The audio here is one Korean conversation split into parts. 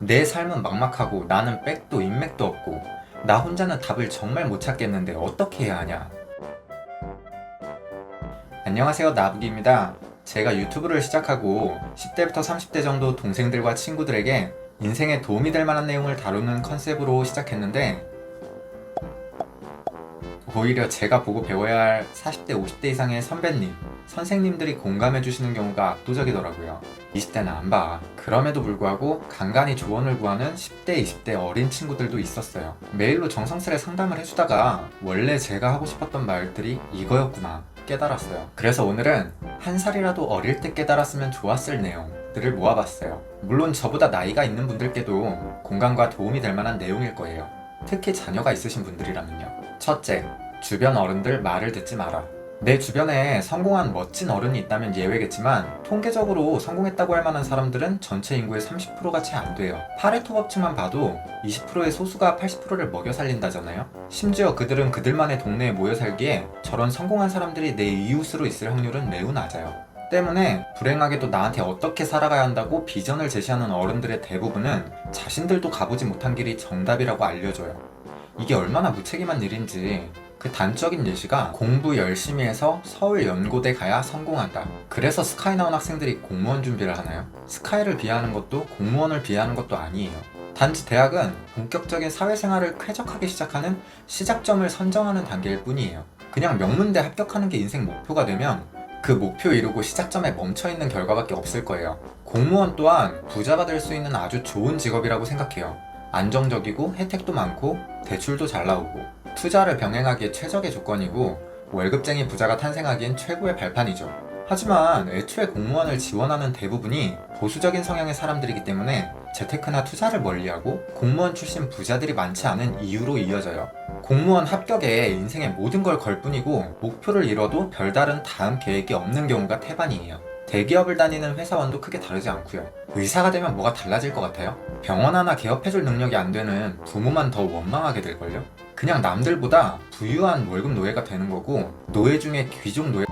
내 삶은 막막하고 나는 백도 인맥도 없고 나 혼자는 답을 정말 못 찾겠는데 어떻게 해야 하냐. 안녕하세요, 나부기입니다. 제가 유튜브를 시작하고 10대부터 30대 정도 동생들과 친구들에게 인생에 도움이 될 만한 내용을 다루는 컨셉으로 시작했는데 오히려 제가 보고 배워야 할 40대, 50대 이상의 선배님, 선생님들이 공감해 주시는 경우가 압도적이더라고요. 20대는 안 봐. 그럼에도 불구하고 간간히 조언을 구하는 10대, 20대 어린 친구들도 있었어요. 메일로 정성스레 상담을 해주다가 원래 제가 하고 싶었던 말들이 이거였구나 깨달았어요. 그래서 오늘은 한 살이라도 어릴 때 깨달았으면 좋았을 내용들을 모아봤어요. 물론 저보다 나이가 있는 분들께도 공감과 도움이 될 만한 내용일 거예요. 특히 자녀가 있으신 분들이라면요. 첫째, 주변 어른들 말을 듣지 마라. 내 주변에 성공한 멋진 어른이 있다면 예외겠지만 통계적으로 성공했다고 할 만한 사람들은 전체 인구의 30%가 채 안 돼요. 파레토 법칙만 봐도 20%의 소수가 80%를 먹여 살린다잖아요. 심지어 그들은 그들만의 동네에 모여 살기에 저런 성공한 사람들이 내 이웃으로 있을 확률은 매우 낮아요. 때문에 불행하게도 나한테 어떻게 살아가야 한다고 비전을 제시하는 어른들의 대부분은 자신들도 가보지 못한 길이 정답이라고 알려줘요. 이게 얼마나 무책임한 일인지 그 단적인 예시가 공부 열심히 해서 서울 연고대 가야 성공한다. 그래서 스카이 나온 학생들이 공무원 준비를 하나요? 스카이를 비하하는 것도 공무원을 비하하는 것도 아니에요. 단지 대학은 본격적인 사회생활을 쾌적하게 시작하는 시작점을 선정하는 단계일 뿐이에요. 그냥 명문대 합격하는 게 인생 목표가 되면 그 목표 이루고 시작점에 멈춰있는 결과밖에 없을 거예요. 공무원 또한 부자가 될 수 있는 아주 좋은 직업이라고 생각해요. 안정적이고 혜택도 많고 대출도 잘 나오고 투자를 병행하기에 최적의 조건이고 월급쟁이 부자가 탄생하기엔 최고의 발판이죠. 하지만 애초에 공무원을 지원하는 대부분이 보수적인 성향의 사람들이기 때문에 재테크나 투자를 멀리하고 공무원 출신 부자들이 많지 않은 이유로 이어져요. 공무원 합격에 인생의 모든 걸 걸 뿐이고 목표를 이뤄도 별다른 다음 계획이 없는 경우가 태반이에요. 대기업을 다니는 회사원도 크게 다르지 않고요. 의사가 되면 뭐가 달라질 것 같아요? 병원 하나 개업해줄 능력이 안 되는 부모만 더 원망하게 될걸요? 그냥 남들보다 부유한 월급 노예가 되는 거고 노예 중에 귀족 노예.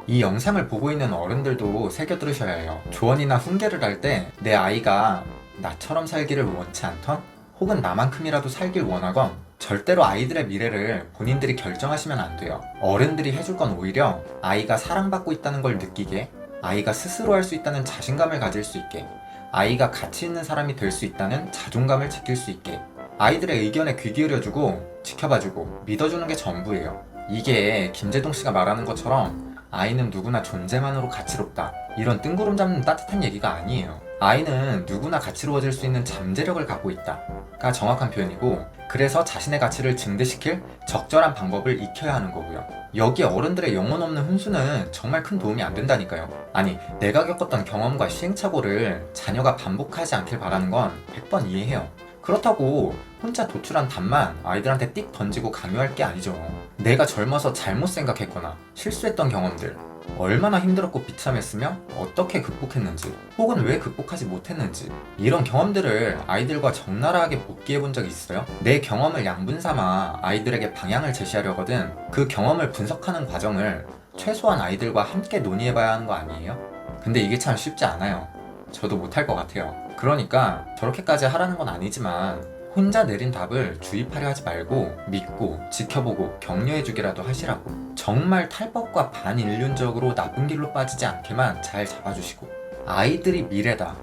이 영상을 보고 있는 어른들도 새겨 들으셔야 해요. 조언이나 훈계를 할 때 내 아이가 나처럼 살기를 원치 않던 혹은 나만큼이라도 살길 원하건 절대로 아이들의 미래를 본인들이 결정하시면 안 돼요. 어른들이 해줄 건 오히려 아이가 사랑받고 있다는 걸 느끼게, 아이가 스스로 할 수 있다는 자신감을 가질 수 있게, 아이가 가치 있는 사람이 될 수 있다는 자존감을 지킬 수 있게, 아이들의 의견에 귀 기울여주고 지켜봐주고 믿어주는 게 전부예요. 이게 김재동 씨가 말하는 것처럼 아이는 누구나 존재만으로 가치롭다, 이런 뜬구름 잡는 따뜻한 얘기가 아니에요. 아이는 누구나 가치로워질 수 있는 잠재력을 갖고 있다가 정확한 표현이고, 그래서 자신의 가치를 증대시킬 적절한 방법을 익혀야 하는 거고요. 여기에 어른들의 영혼 없는 훈수는 정말 큰 도움이 안 된다니까요. 아니, 내가 겪었던 경험과 시행착오를 자녀가 반복하지 않길 바라는 건 100번 이해해요. 그렇다고 혼자 도출한 답만 아이들한테 띡 던지고 강요할 게 아니죠. 내가 젊어서 잘못 생각했거나 실수했던 경험들, 얼마나 힘들었고 비참했으며 어떻게 극복했는지, 혹은 왜 극복하지 못했는지, 이런 경험들을 아이들과 적나라하게 복기해 본 적이 있어요? 내 경험을 양분 삼아 아이들에게 방향을 제시하려거든 그 경험을 분석하는 과정을 최소한 아이들과 함께 논의해 봐야 하는 거 아니에요? 근데 이게 참 쉽지 않아요. 저도 못할 것 같아요. 그러니까 저렇게까지 하라는 건 아니지만 혼자 내린 답을 주입하려 하지 말고 믿고 지켜보고 격려해주기라도 하시라고. 정말 탈법과 반인륜적으로 나쁜 길로 빠지지 않게만 잘 잡아주시고. 아이들이 미래다.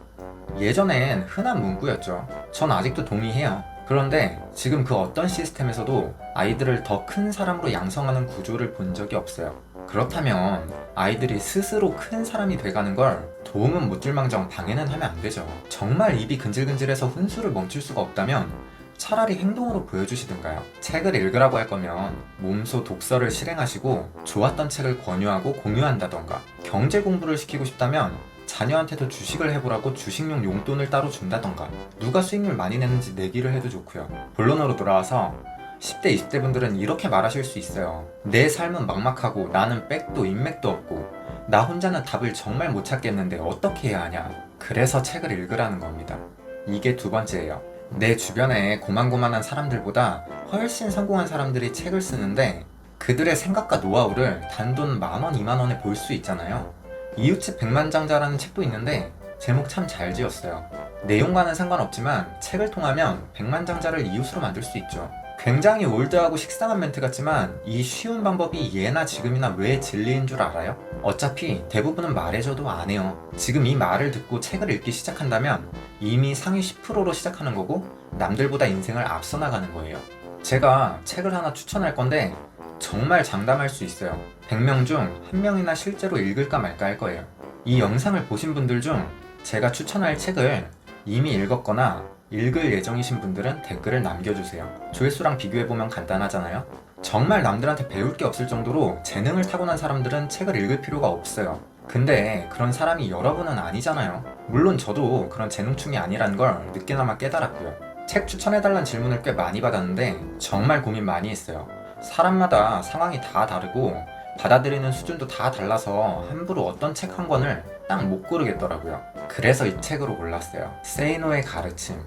예전엔 흔한 문구였죠. 전 아직도 동의해요. 그런데 지금 그 어떤 시스템에서도 아이들을 더 큰 사람으로 양성하는 구조를 본 적이 없어요. 그렇다면 아이들이 스스로 큰 사람이 돼가는 걸 도움은 못 줄망정 방해는 하면 안 되죠. 정말 입이 근질근질해서 훈수를 멈출 수가 없다면 차라리 행동으로 보여주시든가요. 책을 읽으라고 할 거면 몸소 독서를 실행하시고 좋았던 책을 권유하고 공유한다던가, 경제 공부를 시키고 싶다면 자녀한테도 주식을 해보라고 주식용 용돈을 따로 준다던가, 누가 수익률 많이 내는지 내기를 해도 좋고요. 본론으로 돌아와서 10대, 20대 분들은 이렇게 말하실 수 있어요. 내 삶은 막막하고 나는 백도 인맥도 없고 나 혼자는 답을 정말 못 찾겠는데 어떻게 해야 하냐. 그래서 책을 읽으라는 겁니다. 이게 두 번째예요. 내 주변에 고만고만한 사람들보다 훨씬 성공한 사람들이 책을 쓰는데 그들의 생각과 노하우를 단돈 10,000원, 20,000원에 볼 수 있잖아요. 이웃집 백만장자라는 책도 있는데 제목 참 잘 지었어요. 내용과는 상관없지만 책을 통하면 백만장자를 이웃으로 만들 수 있죠. 굉장히 올드하고 식상한 멘트 같지만 이 쉬운 방법이 예나 지금이나 왜 진리인 줄 알아요? 어차피 대부분은 말해줘도 안 해요. 지금 이 말을 듣고 책을 읽기 시작한다면 이미 상위 10%로 시작하는 거고 남들보다 인생을 앞서 나가는 거예요. 제가 책을 하나 추천할 건데 정말 장담할 수 있어요. 100명 중 1명이나 실제로 읽을까 말까 할 거예요. 이 영상을 보신 분들 중 제가 추천할 책을 이미 읽었거나 읽을 예정이신 분들은 댓글을 남겨주세요. 조회수랑 비교해보면 간단하잖아요. 정말 남들한테 배울 게 없을 정도로 재능을 타고난 사람들은 책을 읽을 필요가 없어요. 근데 그런 사람이 여러분은 아니잖아요. 물론 저도 그런 재능충이 아니라는 걸 늦게나마 깨달았고요. 책 추천해달라는 질문을 꽤 많이 받았는데 정말 고민 많이 했어요. 사람마다 상황이 다 다르고 받아들이는 수준도 다 달라서 함부로 어떤 책 한 권을 딱 못 고르겠더라고요. 그래서 이 책으로 골랐어요. 세이노의 가르침.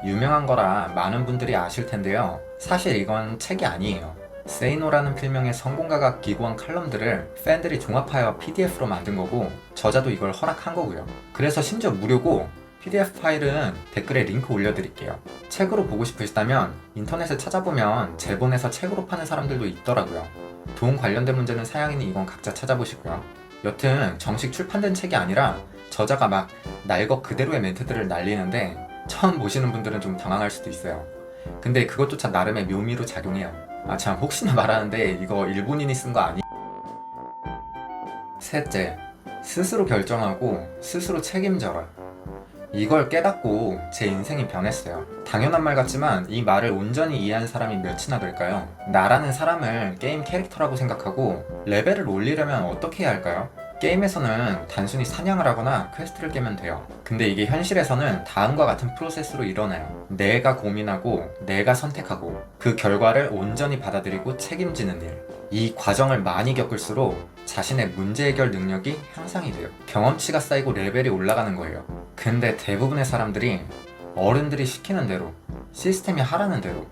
유명한 거라 많은 분들이 아실 텐데요. 사실 이건 책이 아니에요. 세이노라는 필명의 성공가가 기고한 칼럼들을 팬들이 종합하여 PDF로 만든 거고 저자도 이걸 허락한 거고요. 그래서 심지어 무료고 PDF 파일은 댓글에 링크 올려드릴게요. 책으로 보고 싶으시다면 인터넷에 찾아보면 제본에서 책으로 파는 사람들도 있더라고요. 돈 관련된 문제는 사양이니 이건 각자 찾아보시고요. 여튼 정식 출판된 책이 아니라 저자가 막 날 것 그대로의 멘트들을 날리는데 처음 보시는 분들은 좀 당황할 수도 있어요. 근데 그것조차 나름의 묘미로 작용해요. 아 참 혹시나 말하는데 이거 일본인이 쓴 거 아니? 셋째, 스스로 결정하고 스스로 책임져라. 이걸 깨닫고 제 인생이 변했어요. 당연한 말 같지만 이 말을 온전히 이해한 사람이 몇이나 될까요? 나라는 사람을 게임 캐릭터라고 생각하고 레벨을 올리려면 어떻게 해야 할까요? 게임에서는 단순히 사냥을 하거나 퀘스트를 깨면 돼요. 근데 이게 현실에서는 다음과 같은 프로세스로 일어나요. 내가 고민하고 내가 선택하고 그 결과를 온전히 받아들이고 책임지는 일. 이 과정을 많이 겪을수록 자신의 문제 해결 능력이 향상이 돼요. 경험치가 쌓이고 레벨이 올라가는 거예요. 근데 대부분의 사람들이 어른들이 시키는 대로, 시스템이 하라는 대로,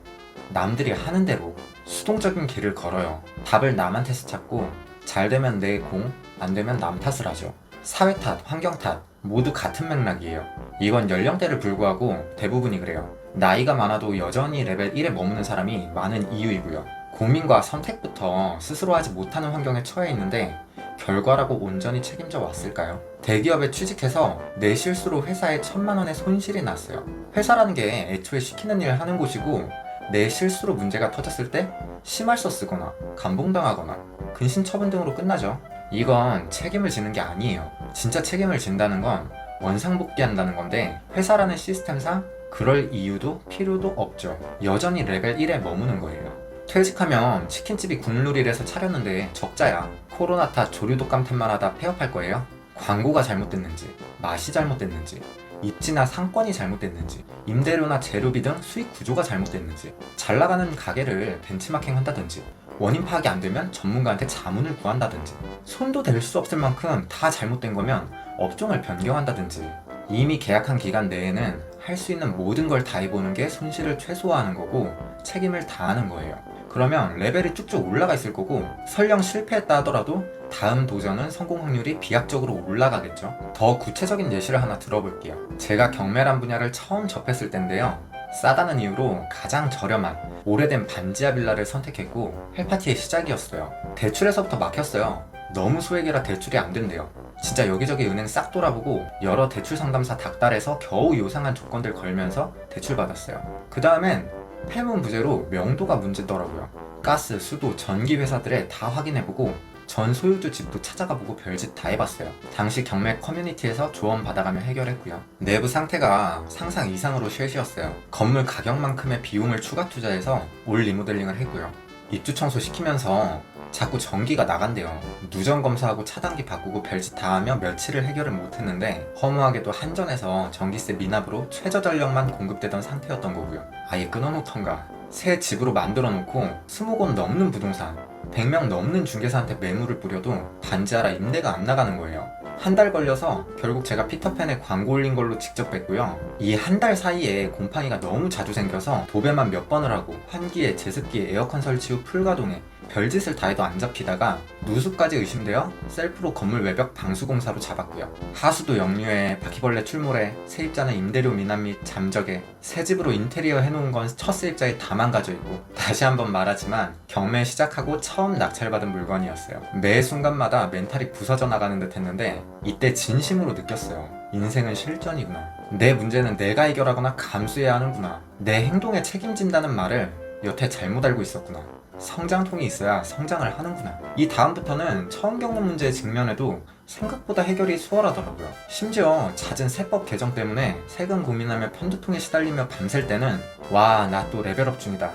남들이 하는 대로 수동적인 길을 걸어요. 답을 남한테서 찾고 잘 되면 내 공, 안 되면 남 탓을 하죠. 사회 탓, 환경 탓 모두 같은 맥락이에요. 이건 연령대를 불구하고 대부분이 그래요. 나이가 많아도 여전히 레벨 1에 머무는 사람이 많은 이유이고요. 고민과 선택부터 스스로 하지 못하는 환경에 처해 있는데 결과라고 온전히 책임져 왔을까요? 대기업에 취직해서 내 실수로 회사에 1,000만 원의 손실이 났어요. 회사라는 게 애초에 시키는 일을 하는 곳이고 내 실수로 문제가 터졌을 때 심할서 쓰거나 감봉당하거나 근신처분 등으로 끝나죠. 이건 책임을 지는 게 아니에요. 진짜 책임을 진다는 건 원상복귀한다는 건데 회사라는 시스템상 그럴 이유도 필요도 없죠. 여전히 레벨 1에 머무는 거예요. 퇴직하면 치킨집이 국룰이라서 차렸는데 적자야. 코로나 탓 조류독감 탓만 하다 폐업할 거예요? 광고가 잘못됐는지, 맛이 잘못됐는지, 입지나 상권이 잘못됐는지, 임대료나 재료비 등 수익 구조가 잘못됐는지, 잘 나가는 가게를 벤치마킹 한다든지, 원인 파악이 안 되면 전문가한테 자문을 구한다든지, 손도 댈 수 없을 만큼 다 잘못된 거면 업종을 변경한다든지, 이미 계약한 기간 내에는 할 수 있는 모든 걸 다 해보는 게 손실을 최소화하는 거고 책임을 다하는 거예요. 그러면 레벨이 쭉쭉 올라가 있을 거고 설령 실패했다 하더라도 다음 도전은 성공 확률이 비약적으로 올라가겠죠. 더 구체적인 예시를 하나 들어볼게요. 제가 경매란 분야를 처음 접했을 때인데요. 싸다는 이유로 가장 저렴한 오래된 반지하 빌라를 선택했고 헬파티의 시작이었어요. 대출에서부터 막혔어요. 너무 소액이라 대출이 안 된대요. 진짜 여기저기 은행 싹 돌아보고 여러 대출 상담사 닥달해서 겨우 요상한 조건들 걸면서 대출 받았어요. 그 다음엔 폐문 부재로 명도가 문제더라고요. 가스, 수도, 전기 회사들에 다 확인해보고 전 소유주 집도 찾아가보고 별짓 다 해봤어요. 당시 경매 커뮤니티에서 조언 받아가며 해결했고요. 내부 상태가 상상 이상으로 쉘시였어요. 건물 가격만큼의 비용을 추가 투자해서 올 리모델링을 했고요. 입주 청소 시키면서 자꾸 전기가 나간대요. 누전 검사하고 차단기 바꾸고 별짓 다 하며 며칠을 해결을 못했는데 허무하게도 한전에서 전기세 미납으로 최저 전력만 공급되던 상태였던 거고요. 아예 끊어놓던가. 새 집으로 만들어 놓고 20곳 넘는 부동산 100명 넘는 중개사한테 매물을 뿌려도 반지하라 임대가 안 나가는 거예요. 한 달 걸려서 결국 제가 피터팬에 광고 올린 걸로 직접 뺐고요. 이 한 달 사이에 곰팡이가 너무 자주 생겨서 도배만 몇 번을 하고 환기에 제습기에 에어컨 설치 후 풀가동에 별짓을 다 해도 안 잡히다가 누수까지 의심되어 셀프로 건물 외벽 방수공사로 잡았고요. 하수도 역류에 바퀴벌레 출몰에 세입자는 임대료 미납 및 잠적에 새 집으로 인테리어 해놓은 건 첫 세입자에 다 망가져 있고, 다시 한번 말하지만 경매 시작하고 처음 낙찰받은 물건이었어요. 매 순간마다 멘탈이 부서져 나가는 듯 했는데 이때 진심으로 느꼈어요. 인생은 실전이구나. 내 문제는 내가 해결하거나 감수해야 하는구나. 내 행동에 책임진다는 말을 여태 잘못 알고 있었구나. 성장통이 있어야 성장을 하는구나. 이 다음부터는 처음 겪는 문제에 직면해도 생각보다 해결이 수월하더라고요. 심지어 잦은 세법 개정 때문에 세금 고민하며 펀드통에 시달리며 밤샐 때는 와, 나 또 레벨업 중이다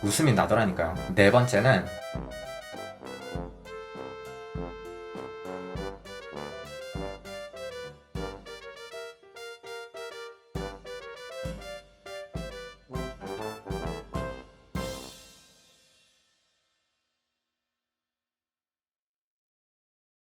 웃음이 나더라니까요. 네 번째는